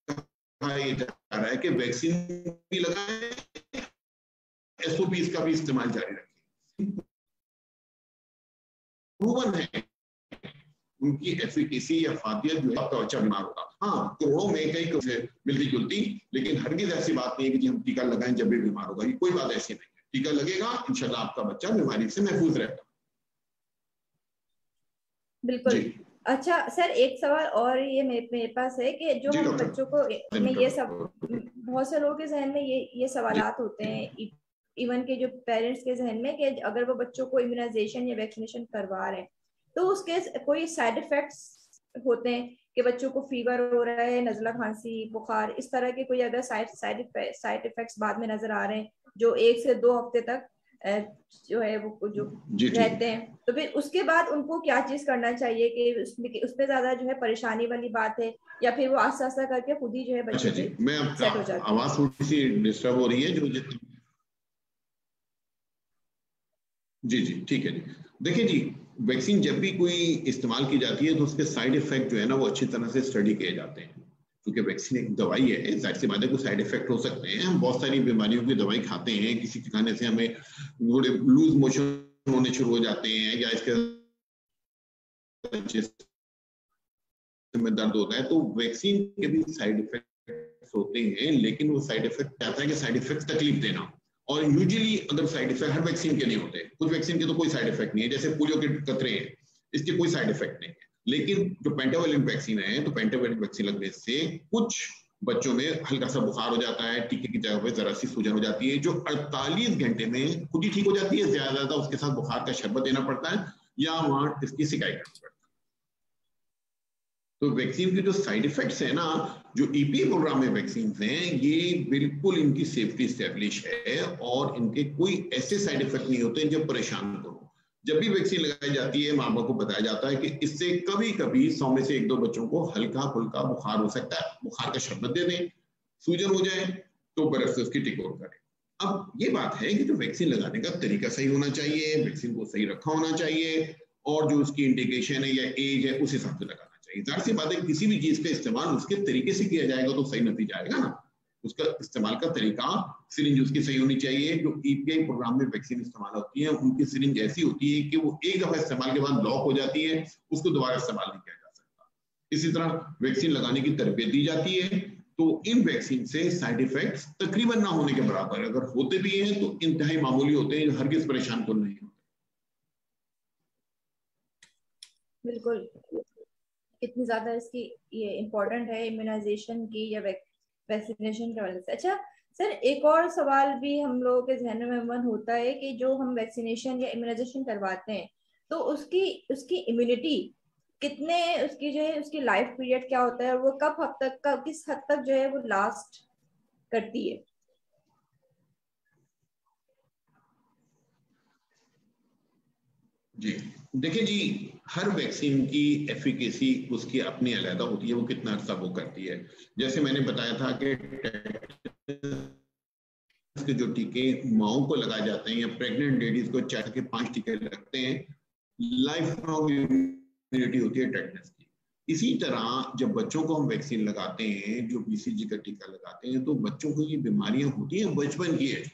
कहा जा रहा है कि वैक्सीन भी लगाएं, एसओपी का भी इस्तेमाल जारी रखें। प्रूवन है उनकी एफिकेसी या फादियत जो है, आपका बच्चा बीमार होगा। हाँ, करोड़ों में कई मिलती जुलती, लेकिन हरगिज ऐसी बात नहीं है कि हम टीका लगाएं जब भी बीमार होगा, ये कोई बात ऐसी नहीं है। टीका लगेगा, इंशाल्लाह आपका बच्चा बीमारी से महफूज रहेगा। बिल्कुल। अच्छा सर, एक सवाल और ये मेरे पास है कि जो हम बच्चों को में ये सब, बहुत से लोगों के जहन में ये सवालात होते हैं, इवन के जो पेरेंट्स के जहन में, कि अगर वो बच्चों को इम्यूनाइजेशन या वैक्सीनेशन करवा रहे हैं तो उसके कोई साइड इफेक्ट्स होते हैं कि बच्चों को फीवर हो रहा है, नजला, खांसी, बुखार, इस तरह के कोई अगर साइड इफेक्ट्स बाद में नजर आ रहे हैं जो 1 से 2 हफ्ते तक जो है वो जो रहते हैं, तो फिर उसके बाद उनको क्या चीज करना चाहिए कि उसमें ज्यादा जो है परेशानी वाली बात है, या फिर वो आस्ता आस्ता करके खुद ही जो है बच्चे सेट हो जाते हैं? आवाज थोड़ी सी डिस्टर्ब हो रही है जी जी, ठीक है जी। देखिए जी, वैक्सीन जब भी कोई इस्तेमाल की जाती है तो उसके साइड इफेक्ट जो है ना, वो अच्छी तरह से स्टडी किए जाते हैं। क्योंकि वैक्सीन एक दवाई है, जाहिर सी बात है कोई साइड इफेक्ट हो सकते हैं। हम बहुत सारी बीमारियों की दवाई खाते हैं, किसी के खाने से हमें थोड़े लूज मोशन होने शुरू हो जाते हैं, या इसके में दर्द होता है, तो वैक्सीन के भी साइड इफेक्ट होते हैं। लेकिन वो साइड इफेक्ट कहता है कि साइड इफेक्ट तकलीफ देना, और यूजुअली अगर साइड इफेक्ट हर वैक्सीन के नहीं होते, कुछ वैक्सीन के तो कोई साइड इफेक्ट नहीं है, जैसे पोलियो के कतरे हैं, इसके कोई साइड इफेक्ट नहीं है। लेकिन जो पेंटावैलेंट वैक्सीन है, तो पेंटावैलेंट वैक्सीन लगने से कुछ बच्चों में हल्का सा बुखार हो जाता है, टीके की जगह पे जरा सी सूजन हो जाती है, जो 48 घंटे में खुद ही ठीक हो जाती है। ज्यादा उसके साथ बुखार का शरबत देना पड़ता है या वहां इसकी सिकाई करनी पड़ती है। तो वैक्सीन के जो साइड इफेक्ट्स है ना, जो ईपीए प्रोग्राम में वैक्सीन हैं, ये बिल्कुल इनकी सेफ्टी एस्टेब्लिश है, और इनके कोई ऐसे साइड इफेक्ट नहीं होते जो परेशान करो। जब भी वैक्सीन लगाई जाती है, माँ बाप को बताया जाता है कि इससे कभी कभी 100 में से 1-2 बच्चों को हल्का फुल्का बुखार हो सकता है, बुखार का शरबत दे दें, सूजन हो जाए तो बर्फ से उसकी टिकोर करें। अब ये बात है कि जो वैक्सीन लगाने का तरीका सही होना चाहिए, वैक्सीन को सही रखा होना चाहिए, और जो उसकी इंडिकेशन है या एज है उस हिसाब से लगाना चाहिए। जाहिर सी बात है, किसी भी चीज का इस्तेमाल उसके तरीके से किया जाएगा तो सही नतीजा आएगा ना। उसका इस्तेमाल का तरीका, सिरिंज उसकी सही होनी चाहिए। जो ईपीआई प्रोग्राम में वैक्सीन इस्तेमाल होती है उनकी सिरिंज ऐसी होती है कि वो एक दफा इस्तेमाल के बाद लॉक हो जाती है, उसको दोबारा इस्तेमाल नहीं किया जा सकता। इसी तरह वैक्सीन लगाने की तरबियत दी जाती है। तो इन वैक्सीन से साइड इफेक्ट्स तकरीबन ना होने के बराबर, अगर होते भी हैं तो इंतहाई मामूली होते हैं, हरगिज परेशान को नहीं होते। बिल्कुल, कितनी ज्यादा इसकी ये इम्पोर्टेंट है इम्यूनाइजेशन की या वैक्सीनेशन की वजह से। अच्छा सर, एक और सवाल भी हम लोगों के जहन में मन होता है कि जो हम वैक्सीनेशन या इम्यूनाइजेशन करवाते हैं तो उसकी उसकी इम्यूनिटी कितने, उसकी जो है उसकी लाइफ पीरियड क्या होता है और वो कब हद तक का किस हद तक जो है वो लास्ट करती है? जी देखिए जी, हर वैक्सीन की एफिकेसी उसकी अपनी अलग होती है, वो कितना अर्सा वो करती है। जैसे मैंने बताया था कि के जो टीके माओं को लगाए जाते हैं या प्रेग्नेंट लेडीज को 4 के 5 टीके लगते हैं, लाइफ लॉन्ग इम्यूनिटी होती है टेटनस की। इसी तरह जब बच्चों को हम वैक्सीन लगाते हैं, जो बीसीजी का टीका लगाते हैं, तो बच्चों को ये बीमारियां होती हैं बचपन की एज,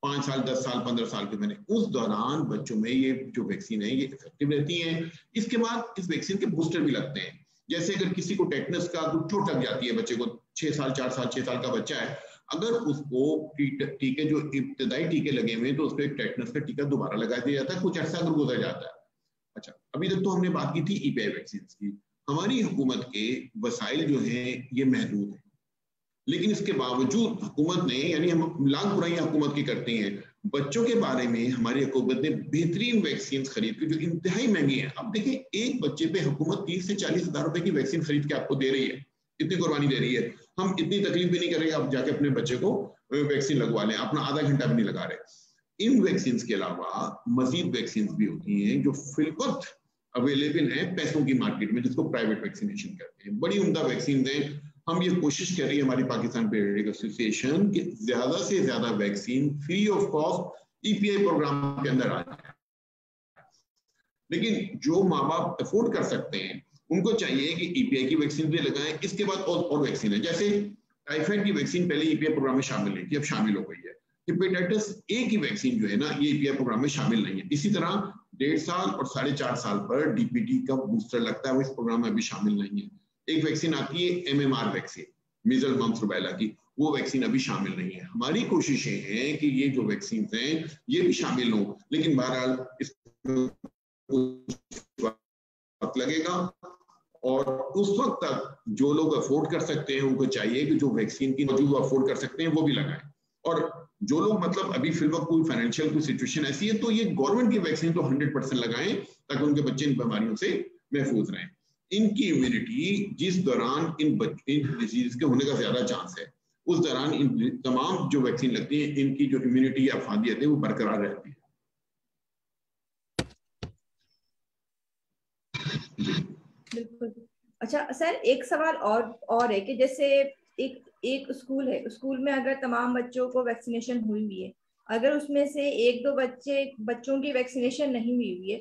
5 साल 10 साल 15 साल के मैंने, उस दौरान बच्चों में ये जो वैक्सीन है ये इफेक्टिव रहती है। इसके बाद इस वैक्सीन के बूस्टर भी लगते हैं। जैसे अगर किसी को टेटनस का चोट लग जाती है, बच्चे को 6 साल 4 साल 6 साल का बच्चा है, अगर उसको टीके जो इब्तदाई टीके लगे हुए हैं तो उसको एक टेटनस का टीका दोबारा लगा दिया जाता है, कुछ अर्सा अगर गुजर जाता है। अच्छा, अभी तक तो हमने बात की थी ईपीआई वैक्सीन की। हमारी हुकूमत के वसाइल जो हैं ये महदूद हैं, लेकिन इसके बावजूद हुकूमत ने, यानी हम लाख बुराइयां हुकूमत की करते हैं, बच्चों के बारे में हमारी हुकूमत ने बेहतरीन वैक्सीन खरीद की जो इंतहाई महंगी है। अब देखिए, एक बच्चे पे हुकूमत 30 से 40 हजार रुपए की वैक्सीन खरीद के आपको दे रही है, इतनी कुर्बानी दे रही है। हम इतनी तकलीफ भी नहीं करेंगे, आप जाके अपने बच्चे को वैक्सीन लगवा लें, अपना आधा घंटा भी नहीं लगा रहे। इन वैक्सीन के अलावा मजीद वैक्सीन भी होती हैं जो फिलवक्त अवेलेबल है पैसों की मार्केट में, जिसको प्राइवेट वैक्सीनेशन कहते हैं। बड़ी उम्दा वैक्सीन है। हम ये कोशिश कर रही है हमारी पाकिस्तान पीडियाट्रिक एसोसिएशन कि ज्यादा से ज्यादा vaccine free of cost EPI program के अंदर आ जाए। लेकिन जो माँ बाप अफोर्ड कर सकते हैं उनको चाहिए कि ईपीआई की वैक्सीन भी लगाएं। इसके बाद और वैक्सीन है, जैसे टाइफाइड की वैक्सीन पहले ईपीआई प्रोग्राम में शामिल नहीं थी, अब शामिल हो गई है। हेपेटाइटिस ए की वैक्सीन जो है ना, ये ईपीआई प्रोग्राम में शामिल नहीं है। इसी तरह 1.5 साल और 4.5 साल पर डीपीटी का बूस्टर लगता है, वो इस प्रोग्राम में अभी शामिल नहीं है। एक वैक्सीन आती है एमएमआर वैक्सीन, मीजल मम्स रूबेला की, वो वैक्सीन अभी शामिल नहीं है। हमारी कोशिशें हैं कि ये जो वैक्सीन हैं ये भी शामिल हो, लेकिन बहरहाल इसमें वक्त लगेगा। और उस वक्त तक जो लोग अफोर्ड कर सकते हैं उनको चाहिए कि जो वैक्सीन की जो अफोर्ड कर सकते हैं वो भी लगाएं। और जो लोग मतलब अभी फिलहाल कोई फाइनेंशियल कोई सिचुएशन ऐसी है तो ये गवर्नमेंट की वैक्सीन तो 100% लगाएं, ताकि उनके बच्चे इन बीमारियों से महफूज रहें। इनकी इम्यूनिटी जिस दौरान इन डिजीज के होने का ज्यादा चांस है, उस दौरान इन तमाम जो वैक्सीन लगती है इनकी जो इम्यूनिटी या अफादियत है वो बरकरार रहती है। बिल्कुल। अच्छा सर, एक सवाल और है कि जैसे एक स्कूल है, स्कूल में अगर तमाम बच्चों को वैक्सीनेशन हुई है, अगर उसमें से एक दो बच्चों की वैक्सीनेशन नहीं हुई है,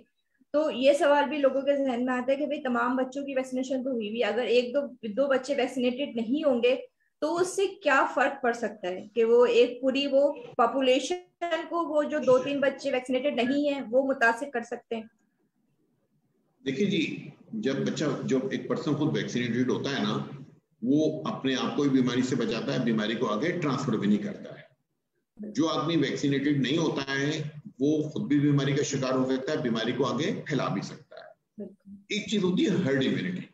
तो ये सवाल भी लोगों के जहन में आता है कि भाई तमाम बच्चों की वैक्सीनेशन तो हुई, अगर एक दो बच्चे वैक्सीनेटेड नहीं होंगे तो उससे क्या फर्क पड़ सकता है कि वो एक पूरी वो पॉपुलेशन को, वो जो 2-3 बच्चे वैक्सीनेटेड नहीं है वो मुतासिर कर सकते हैं? देखिए जी, जब एक पर्सन खुद वैक्सीनेटेड होता है ना, वो अपने आप को बीमारी से बचाता है, बीमारी को आगे ट्रांसफर भी नहीं करता है। जो आदमी वैक्सीनेटेड नहीं होता है वो खुद भी बीमारी का शिकार हो सकता है, बीमारी को आगे फैला भी सकता है। एक चीज होती है हर्ड इम्यूनिटी।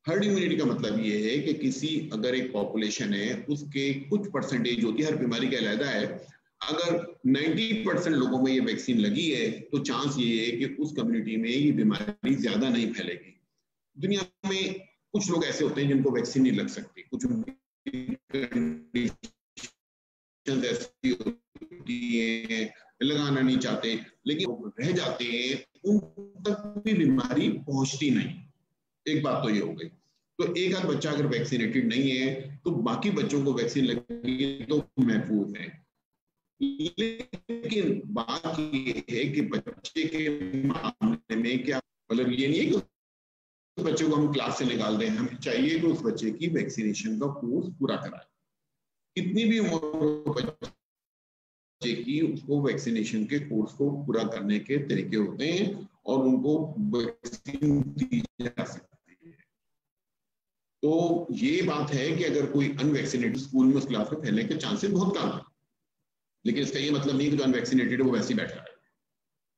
हर्ड इम्यूनिटी का मतलब ये है कि अगर एक पॉपुलेशन है उसके कुछ परसेंटेज होती है, हर बीमारी का अलग है, अगर 90% लोगों में ये वैक्सीन लगी है तो चांस ये है कि उस कम्युनिटी में ये बीमारी ज्यादा नहीं फैलेगी। दुनिया में कुछ लोग ऐसे होते हैं जिनको वैक्सीन नहीं लग सकती, कुछ ऐसी होती है लगाना नहीं चाहते, लेकिन वो रह जाते हैं, उन तक भी बीमारी पहुंचती नहीं। एक बात तो ये हो गई। तो एक आध बच्चा अगर वैक्सीनेटेड नहीं है तो बाकी बच्चों को वैक्सीन लगी तो महफूज है। लेकिन बात ये है कि बच्चे के मामले में क्या, मतलब ये नहीं है कि उस बच्चे को हम क्लास से निकाल दें, हमें चाहिए कि उस बच्चे की वैक्सीनेशन का कोर्स पूरा कराएं। कितनी भी उम्र बच्चे की, उसको वैक्सीनेशन के कोर्स को पूरा करने के तरीके होते हैं और उनको वैक्सीन दी जा सकती है। तो ये बात है कि अगर कोई अनवैक्सीनेटेड स्कूल में उस क्लास में फैलने के चांसेस बहुत कम है, लेकिन इसका ये मतलब नहीं कि जो अनवैक्सीनेटेड है वो वैसे ही बैठा है।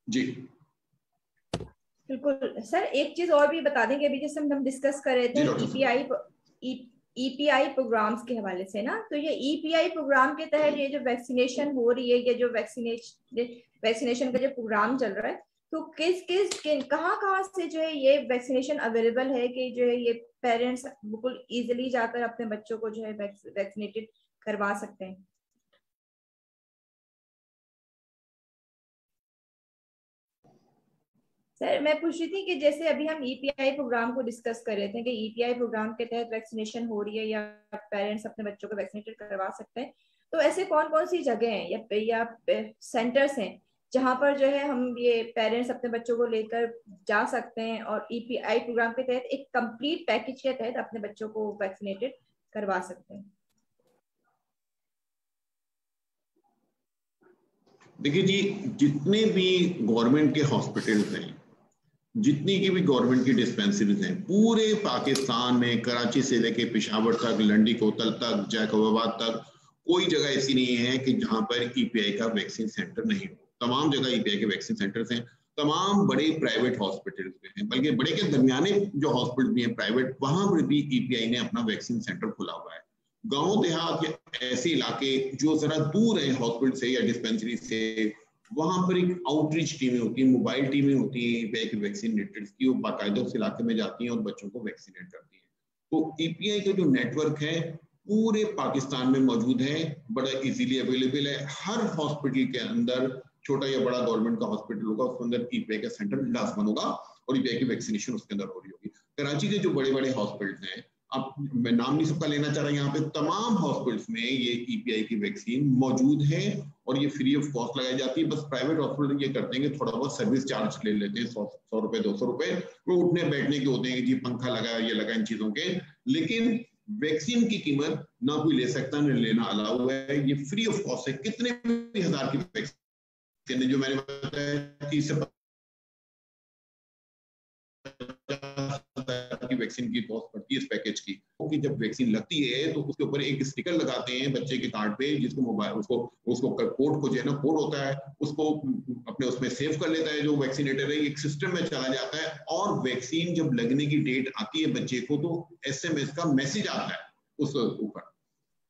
जी बिल्कुल सर, एक चीज और भी बता देंगे, अभी जैसे हम डिस्कस कर रहे थे ईपीआई प्रोग्राम्स के हवाले से ना, तो ये ईपीआई प्रोग्राम के तहत ये जो वैक्सीनेशन हो रही है, ये जो वैक्सीनेशन का जो प्रोग्राम चल रहा है, तो कहाँ से जो है ये वैक्सीनेशन अवेलेबल है कि जो है ये पेरेंट्स बिल्कुल इजीली जाकर अपने बच्चों को जो है वैक्सीनेटेड करवा सकते हैं? सर मैं पूछ रही थी कि जैसे अभी हम ईपीआई प्रोग्राम को डिस्कस कर रहे थे कि ईपीआई प्रोग्राम के तहत वैक्सीनेशन हो रही है या पेरेंट्स अपने बच्चों को वैक्सीनेटेड करवा सकते हैं, तो ऐसे कौन कौन सी जगह हैं या सेंटर्स हैं जहां पर जो है हम ये पेरेंट्स अपने बच्चों को लेकर जा सकते हैं और ईपीआई प्रोग्राम के तहत एक कंप्लीट पैकेज के तहत अपने बच्चों को वैक्सीनेटेड करवा सकते हैं? देखिए जी, जितने भी गवर्नमेंट के हॉस्पिटल्स हैं, जितनी की भी गवर्नमेंट की डिस्पेंसरीज हैं पूरे पाकिस्तान में, कराची से लेके पेशावर तक, लंडी कोतल तक, जैकोबाबाद तक, कोई जगह ऐसी नहीं है कि जहां पर ईपीआई का वैक्सीन सेंटर नहीं हो। तमाम जगह ईपीआई के वैक्सीन सेंटर्स हैं, तमाम बड़े प्राइवेट हॉस्पिटल्स में हैं, बल्कि बड़े के दरमियाने जो हॉस्पिटल भी हैं प्राइवेट, वहां पर भी ईपीआई ने अपना वैक्सीन सेंटर खोला हुआ है। गांव देहात या ऐसे इलाके जो जरा दूर है हॉस्पिटल से या डिस्पेंसरी से, वहां पर एक आउटरीच टीमें होती हैं, मोबाइल टीमें होती हैं वैक्सीनेटर्स की, वो बाकायदा उस इलाके में जाती हैं और बच्चों को वैक्सीनेट करती हैं। तो ईपीआई का जो नेटवर्क है पूरे पाकिस्तान में मौजूद है, बड़ा इजीली अवेलेबल है। हर हॉस्पिटल के अंदर, छोटा या बड़ा गवर्नमेंट का हॉस्पिटल होगा, उसके अंदर ईपीआई का सेंटर लाजमन होगा और ईपीआई की वैक्सीनेशन उसके अंदर हो रही होगी। कराची के जो बड़े बड़े हॉस्पिटल हैं, अब मैं नाम नहीं सबका लेना चाह रहा, यहाँ पे तमाम हॉस्पिटल्स में ये ईपीआई की वैक्सीन मौजूद है और ये फ्री ऑफ कॉस्ट लगाई जाती है। बस प्राइवेट हॉस्पिटल ये करते हैं कि थोड़ा बहुत सर्विस चार्ज ले लेते हैं, 100 रुपए 200 रुपए, वो उठने बैठने के होते हैं कि जी पंखा लगा, ये लगा, इन चीजों के। लेकिन वैक्सीन की कीमत ना कोई ले सकता, ना लेना अलाउ है, ये फ्री ऑफ कॉस्ट है। कितने भी हजार की वैक्सीन जो मैंने बताया 30 से की वैक्सीन की कॉस्ट पड़ती है इस पैकेज की, क्योंकि जब वैक्सीन लगती है तो उसके ऊपर एक स्टिकर लगाते हैं बच्चे के कार्ड पे, जिसको मोबाइल उसको कोड को जो है ना, कोड होता है, उसको अपने उसमें सेव कर लेता है जो वैक्सीनेटर है, एक सिस्टम में चला जाता है और वैक्सीन जब लगने की डेट आती है बच्चे को तो एसएमएस का मैसेज आता है उस ऊपर।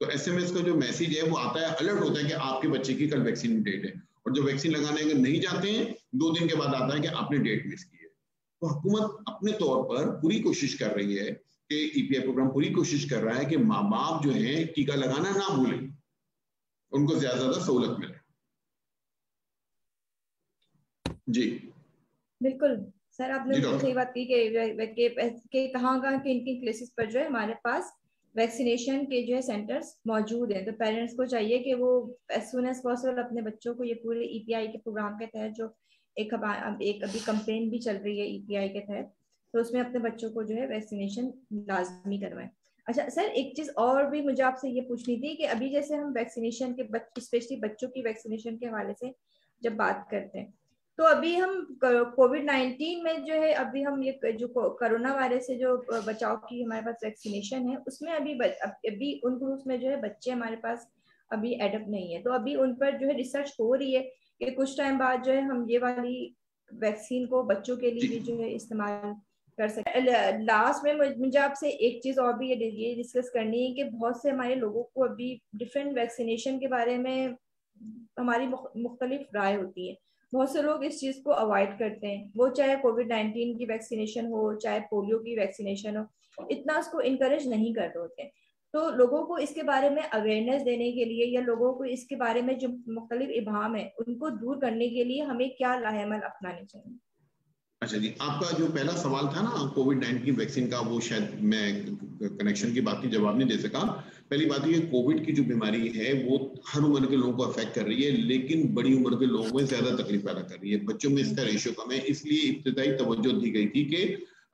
तो एसएमएस का जो मैसेज है वो आता है, अलर्ट होता है कि आपके बच्चे की कल वैक्सीन डेट है, और जो वैक्सीन लगाने अगर नहीं जाते हैं 2 दिन के बाद आता है कि आपने डेट मिस की है। तो हुकूमत अपने तौर पर पूरी कोशिश कर रही है कि ईपीआई प्रोग्राम पूरी कोशिश कर रहा है कि माँ बाप जो है टीका लगाना ना भूलें, उनको ज्यादा सहूलत मिले। जी बिल्कुल सर, आपने बिल्कुल सही बात की कि कहाँ किन किन प्लेसेस पर जो है हमारे पास वैक्सीनेशन के जो है सेंटर्स मौजूद हैं। तो पेरेंट्स को चाहिए कि वो एज सुन एज पॉसिबल अपने बच्चों को ये पूरे ईपीआई के प्रोग्राम के तहत जो एक अभी कंपेन भी चल रही है ईपीआई के तहत, तो उसमें अपने बच्चों को जो है वैक्सीनेशन लाजमी करवाएं। अच्छा सर, एक चीज और भी मुझे आपसे ये पूछनी थी कि अभी जैसे हम वैक्सीनेशन के स्पेशली बच्चों की वैक्सीनेशन के हवाले से जब बात करते हैं, तो अभी हम कोविड-19 में जो है, अभी हम ये जो कोरोना वायरस से जो बचाव की हमारे पास वैक्सीनेशन है, उसमें अभी उन ग्रुप्स में जो है बच्चे हमारे पास अभी एडप्ट नहीं है, तो अभी उन पर जो है रिसर्च हो रही है कि कुछ टाइम बाद जो है हम ये वाली वैक्सीन को बच्चों के लिए भी जो है इस्तेमाल कर सकते हैं। लास्ट में मुझे आपसे एक चीज और भी ये डिस्कस करनी है कि बहुत से हमारे लोगों को अभी डिफरेंट वैक्सीनेशन के बारे में हमारी मुख्तलिफ राय होती है। बहुत से लोग इस चीज को अवॉइड करते हैं, वो चाहे कोविड-19 की वैक्सीनेशन हो, चाहे पोलियो की वैक्सीनेशन हो, इतना उसको इनकरेज नहीं कर रहे होते। तो लोगों को इसके बारे में अवेयरनेस देने के लिए या लोगों को इसके बारे में जो मुख्तलिफ इबाम है उनको दूर करने के लिए हमें क्या लाहेमल अपनाने चाहिए? अच्छा जी, आपका जो पहला सवाल था ना कोविड-19 वैक्सीन का, वो शायद मैं कनेक्शन की बात की जवाब नहीं दे सका। पहली बात ये, कोविड की जो बीमारी है वो हर उम्र के लोगों को अफेक्ट कर रही है, लेकिन बड़ी उम्र के लोगों में ज्यादा तकलीफ पैदा कर रही है। बच्चों में इसका रेशियो कम है, इसलिए इब्तिदाई तवज्जो दी गई थी कि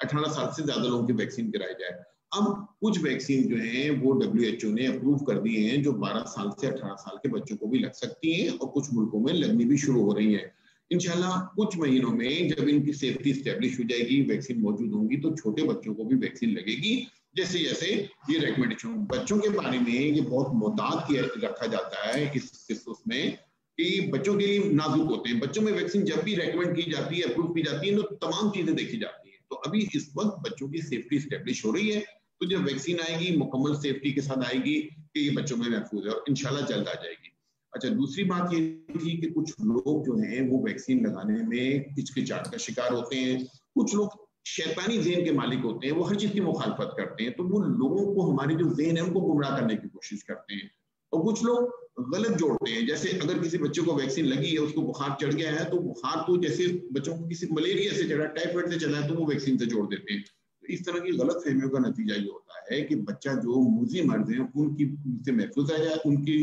18 साल से ज्यादा लोगों की वैक्सीन कराई जाए। अब कुछ वैक्सीन जो हैं वो WHO ने अप्रूव कर दिए हैं, जो 12 साल से 18 साल के बच्चों को भी लग सकती हैं और कुछ मुल्कों में लगनी भी शुरू हो रही है। इंशाल्लाह कुछ महीनों में जब इनकी सेफ्टी स्टैब्लिश हो जाएगी, वैक्सीन मौजूद होंगी, तो छोटे बच्चों को भी वैक्सीन लगेगी, जैसे जैसे ये रिकमेंडेशन। बच्चों के बारे में ये बहुत मोहतात रखा जाता है इस उसमें कि बच्चों के लिए नाजुक होते हैं। बच्चों में वैक्सीन जब भी रेकमेंड की जाती है, अप्रूव की जाती है, तो तमाम चीजें देखी जाती है। तो अभी इस वक्त बच्चों की सेफ्टी स्टैब्लिश हो रही है, तो जब वैक्सीन आएगी मुकम्मल सेफ्टी के साथ आएगी कि ये बच्चों में महफूज है और इंशाल्लाह जल्द आ जाएगी। अच्छा, दूसरी बात ये थी कि कुछ लोग जो हैं वो वैक्सीन लगाने में हिचकिचाहट का शिकार होते हैं। कुछ लोग शैतानी ज़हन के मालिक होते हैं, वो हर चीज की मुखालफत करते हैं, तो वो लोगों को, हमारी जो ज़हन है उनको गुमराह करने की कोशिश करते हैं। और कुछ लोग गलत जोड़ते हैं, जैसे अगर किसी बच्चे को वैक्सीन लगी है, उसको बुखार चढ़ गया है, तो बुखार तो जैसे बच्चों को किसी मलेरिया से चढ़ा, टाइफाइड से चला है, तो वो वैक्सीन से जोड़ देते हैं। तो इस तरह की गलत फहमियों का नतीजा ये होता है कि बच्चा जो मूजी मर्ज है उनकी से महफूज रह जाए, उनकी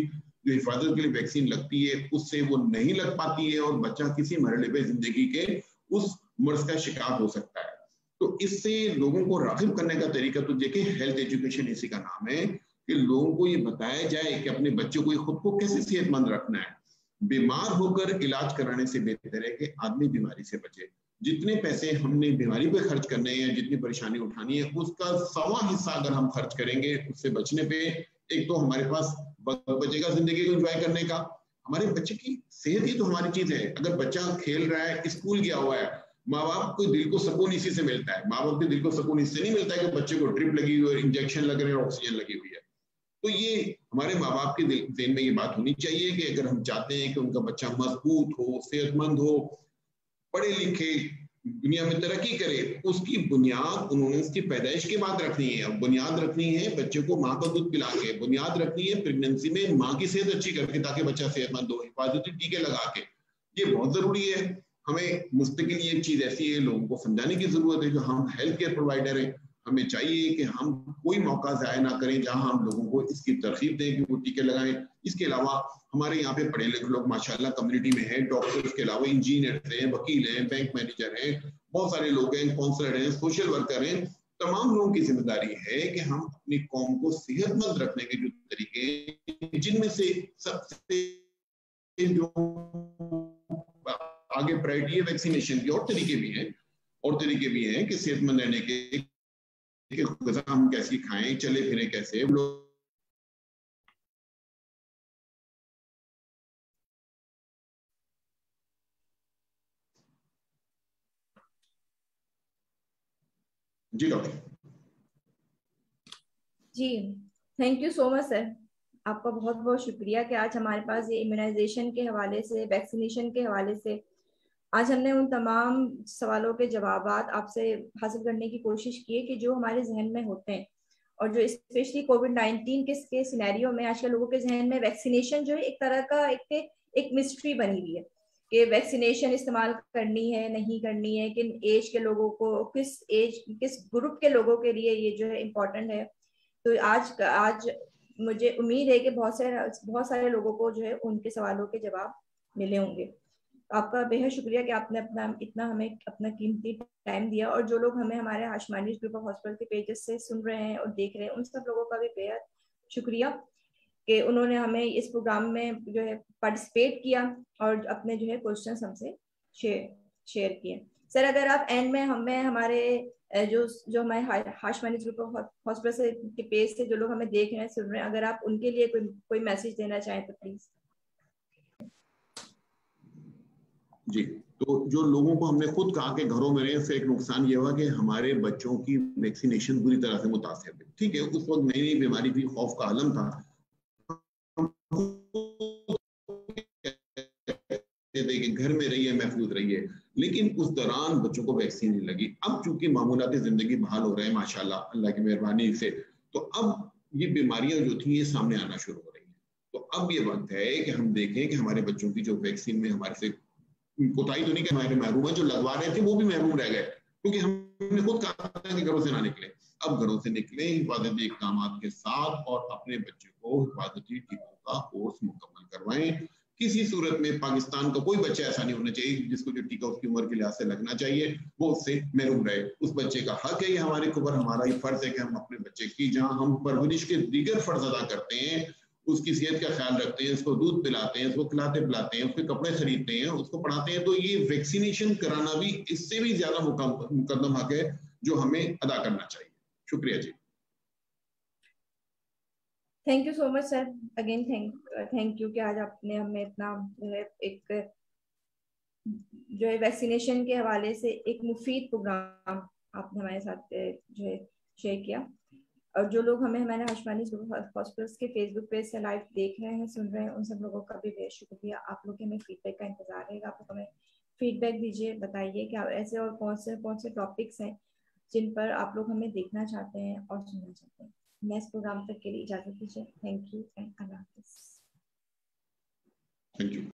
जो हिफाजत के लिए वैक्सीन लगती है उससे वो नहीं लग पाती है और बच्चा किसी मरहले पे जिंदगी के उस मर्ज का शिकार हो सकता है। तो इससे लोगों को राग़िब करने का तरीका तो देखिए, हेल्थ एजुकेशन इसी का नाम है कि लोगों को ये बताया जाए कि अपने बच्चों को खुद को कैसे सेहतमंद रखना है। बीमार होकर इलाज कराने से बेहतर है कि आदमी बीमारी से बचे। जितने पैसे हमने बीमारी पे खर्च करने हैं, जितनी परेशानी उठानी है, उसका 1/4 हिस्सा अगर हम खर्च करेंगे उससे बचने पे, एक तो हमारे पास वक्त बचेगा जिंदगी को एंजॉय करने का। हमारे बच्चे की सेहत ही तो हमारी चीज है। अगर बच्चा खेल रहा है, स्कूल गया हुआ है, माँ बाप को दिल को सुकून इसी से मिलता है। माँ बाप के दिल को सुकून इससे नहीं मिलता है कि बच्चे को ड्रिप लगी हुई है, इंजेक्शन लग रहे हैं, ऑक्सीजन लगी हुई है। तो ये हमारे माँ बाप के ज़हन में ये बात होनी चाहिए कि अगर हम चाहते हैं कि उनका बच्चा मजबूत हो, सेहतमंद हो, पढ़े लिखे, दुनिया में तरक्की करे, उसकी बुनियाद उन्होंने उसकी पैदाइश के बाद रखनी है। अब बुनियाद रखनी है बच्चे को माँ का दूध पिला के, बुनियाद रखनी है प्रेगनेंसी में माँ की सेहत अच्छी करके, ताकि बच्चा सेहतमंद हो, हिफाजती टीके लगा के। ये बहुत जरूरी है। हमें मुस्तकिल ये चीज ऐसी है, लोगों को समझाने की जरूरत है। जो हम हेल्थ केयर प्रोवाइडर हैं, हमें चाहिए कि हम कोई मौका जाया ना करें जहां हम लोगों को इसकी तरकीब दें कि वो टीके लगाएं। इसके अलावा हमारे यहाँ पे पढ़े लिखे लोग माशाल्लाह कम्युनिटी में हैं, डॉक्टर्स के अलावा इंजीनियर हैं, वकील हैं, बैंक मैनेजर हैं, बहुत सारे लोग हैं, काउंसलर हैं, सोशल वर्कर हैं। तमाम लोगों की जिम्मेदारी है कि हम अपनी कौम को सेहतमंद रखने के जो तरीके, जिनमें से सबसे जो आगे प्रायोरिटी है वैक्सीनेशन की, और तरीके भी हैं कि सेहतमंद रहने के, गज़ा हम कैसी खाएं, चले फिरें कैसे। जी डॉक्टर जी, thank you so much sir. आपका बहुत बहुत शुक्रिया कि आज हमारे पास ये इम्यूनाइजेशन के हवाले से, वैक्सीनेशन के हवाले से आज हमने उन तमाम सवालों के जवाब आपसे हासिल करने की कोशिश की है कि जो हमारे जहन में होते हैं, और जो स्पेशली कोविड-19 के सिनेरियो में आजकल लोगों के जहन में वैक्सीनेशन जो है एक तरह का एक मिस्ट्री बनी हुई है कि वैक्सीनेशन इस्तेमाल करनी है नहीं करनी है, किन एज के लोगों को, किस ग्रुप के लोगों के लिए ये जो है इम्पोर्टेंट है। तो आज मुझे उम्मीद है कि बहुत सारे लोगों को जो है उनके सवालों के जवाब मिले होंगे। आपका बेहद शुक्रिया कि आपने इतना हमें अपना कीमती टाइम दिया, और जो लोग हमें हमारे हाशमानी ग्रुप ऑफ हॉस्पिटल के पेजेस से सुन रहे हैं और देख रहे हैं, उन सब लोगों का भी बेहद शुक्रिया कि उन्होंने हमें इस प्रोग्राम में जो है पार्टिसिपेट किया और अपने जो है क्वेश्चन हमसे शेयर किए। सर, अगर आप एंड में हमें हमारे जो हमारे हाशमानी ग्रुप ऑफ हॉस्पिटल से के पेज से जो लोग हमें देख रहे हैं, सुन रहे हैं, अगर आप उनके लिए कोई मैसेज देना चाहें तो प्लीज। जी, तो जो लोगों को हमने खुद कहा कि घरों में रहें, से एक नुकसान ये हुआ कि हमारे बच्चों की वैक्सीनेशन बुरी तरह से मुतासिर हुई। ठीक है, उस वक्त नई नई बीमारी थी, खौफ का आलम था, घर में रहिए, महफूज रहिए, लेकिन उस दौरान बच्चों को वैक्सीन नहीं लगी। अब चूंकि मामूलाती जिंदगी बहाल हो रहे हैं माशाल्लाह अल्लाह की मेहरबानी से, तो अब ये बीमारियां जो थी ये सामने आना शुरू हो रही हैं। तो अब ये वक्त है कि हम देखें कि हमारे बच्चों की जो वैक्सीन में हमारे से कोताही तो नहीं कि हमारे महरूम है, जो लगवा रहे थे वो भी महरूम रह गए, क्योंकि हमने खुद कहा था कि घरों से ना निकले। अब घरों से निकले हिफाजती इक़दामात के साथ और अपने बच्चे को हिफाजती टीकों का कोर्स मुकम्मल करवाएं किसी सूरत में पाकिस्तान का कोई बच्चा ऐसा नहीं होना चाहिए जिसको जो टीका उसकी उम्र के लिहाज से लगना चाहिए वो उससे महरूम रहे। उस बच्चे का हक है, ये हमारे ऊपर हमारा ही फर्ज है कि हम अपने बच्चे की, जहां हम परवरिश के दीगर फर्ज अदा करते हैं, उसकी सेहत का ख्याल रखते हैं, उसको दूध पिलाते हैं, उसको खिलाते पिलाते हैं, उसके कपड़े खरीदते हैं, उसको पढ़ाते हैं, तो ये वैक्सीनेशन कराना भी इससे भी ज्यादा मुकद्दम हक है जो हमें अदा करना चाहिए। शुक्रिया जी। Thank you so much sir, again thank you कि आज आपने हमें इतना जो है एक जो है वैक्सीनेशन के हवाले से एक मुफीद प्रोग्राम आपने हमारे साथ जो है शेयर किया। और जो लोग हमें हमारे हशमानी हॉस्पिटल्स के फेसबुक पेज से लाइव देख रहे हैं, सुन रहे हैं, उन सब लोगों का भी बेहद शुक्रिया। आप लोग के हमें फीडबैक का इंतजार रहेगा। आप लोग हमें फीडबैक दीजिए, बताइए कि ऐसे और कौन से टॉपिक्स हैं जिन पर आप लोग हमें देखना चाहते हैं और सुनना चाहते हैं। नेक्स्ट प्रोग्राम तक के लिए इजाजत दीजिए। थैंक यू एंड अल्लाह हाफिज़। Thank you.